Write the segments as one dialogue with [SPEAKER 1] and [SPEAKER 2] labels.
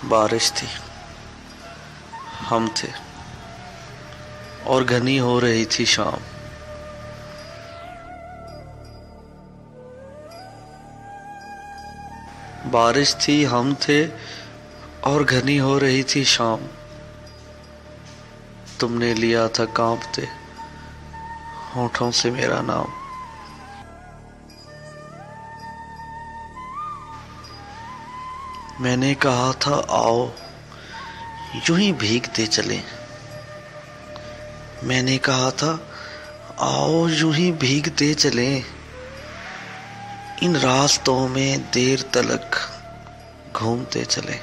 [SPEAKER 1] बारिश थी, हम थे और घनी हो रही थी शाम। बारिश थी, हम थे और घनी हो रही थी शाम। तुमने लिया था कांपते होठों से मेरा नाम। मैंने कहा था आओ यूं ही भीगते चलें। मैंने कहा था आओ यूं ही भीगते चलें, इन रास्तों में देर तलक घूमते चलें।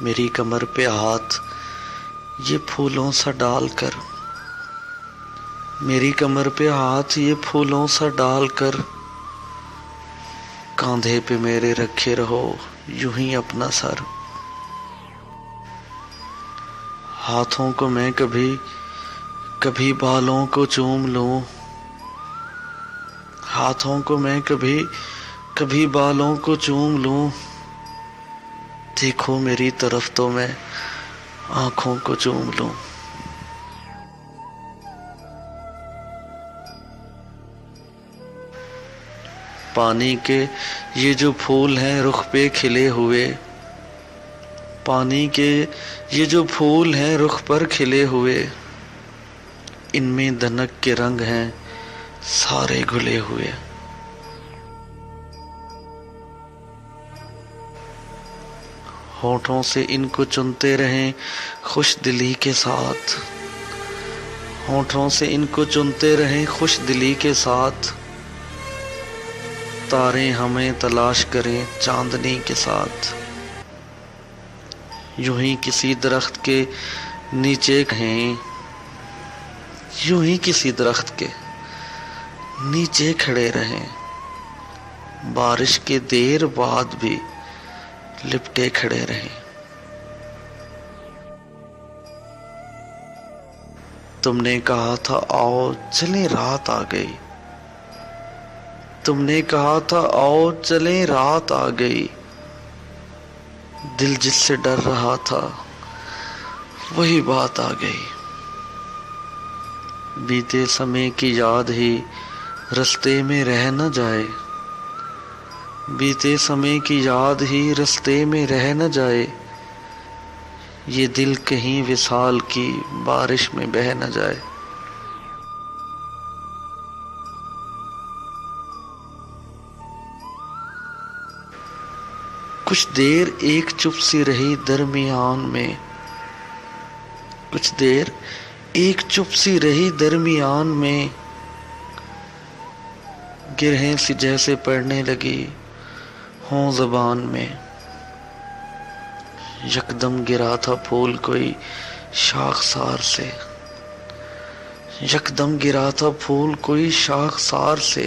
[SPEAKER 1] मेरी कमर पे हाथ ये फूलों सा डालकर, मेरी कमर पे हाथ ये फूलों सा डालकर, कांधे पे मेरे रखे रहो यूं ही अपना सर। हाथों को मैं कभी कभी बालों को चूम लूं, हाथों को मैं कभी कभी बालों को चूम लूं, देखो मेरी तरफ तो मैं आंखों को चूम लूं। पानी के ये जो फूल हैं रुख पे खिले हुए, पानी के ये जो फूल हैं रुख पर खिले हुए, इनमें दनक के रंग हैं सारे घुले हुए। होठों से इनको चुनते रहें खुश दिली के साथ, होठों से इनको चुनते रहें खुश दिली के साथ, तारे हमें तलाश करें चांदनी के साथ। यूं ही किसी दरख्त के नीचे हैं, यूं ही किसी दरख्त के नीचे खड़े रहें, बारिश के देर बाद भी लिपटे खड़े रहें। तुमने कहा था आओ चलें रात आ गई, तुमने कहा था आओ चलें रात आ गई, दिल जिससे डर रहा था वही बात आ गई। बीते समय की याद ही रास्ते में रह न जाए, बीते समय की याद ही रास्ते में रह न जाए, ये दिल कहीं विसाल की बारिश में बह न जाए। कुछ देर एक चुप सी रही दरमियान में, कुछ देर एक चुप सी रही दरमियान में, गिरहें सी जैसे पड़ने लगी हों ज़बान में। यकदम गिरा था फूल कोई शाखसार से, यकदम गिरा था फूल कोई शाखसार से,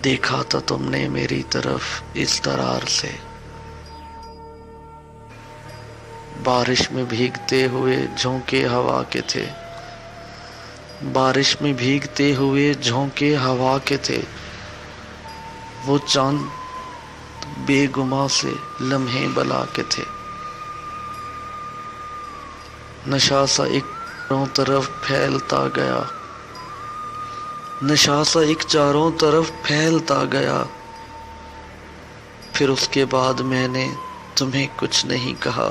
[SPEAKER 1] देखा था तुमने मेरी तरफ इस दरार से। बारिश में भीगते हुए झोंके हवा के थे, बारिश में भीगते हुए झोंके हवा के थे, वो चांद बेगुमा से लम्हे बला के थे। नशा सा एक चारों तरफ फैलता गया, नशा सा एक चारों तरफ फैलता गया, फिर उसके बाद मैंने तुम्हें कुछ नहीं कहा।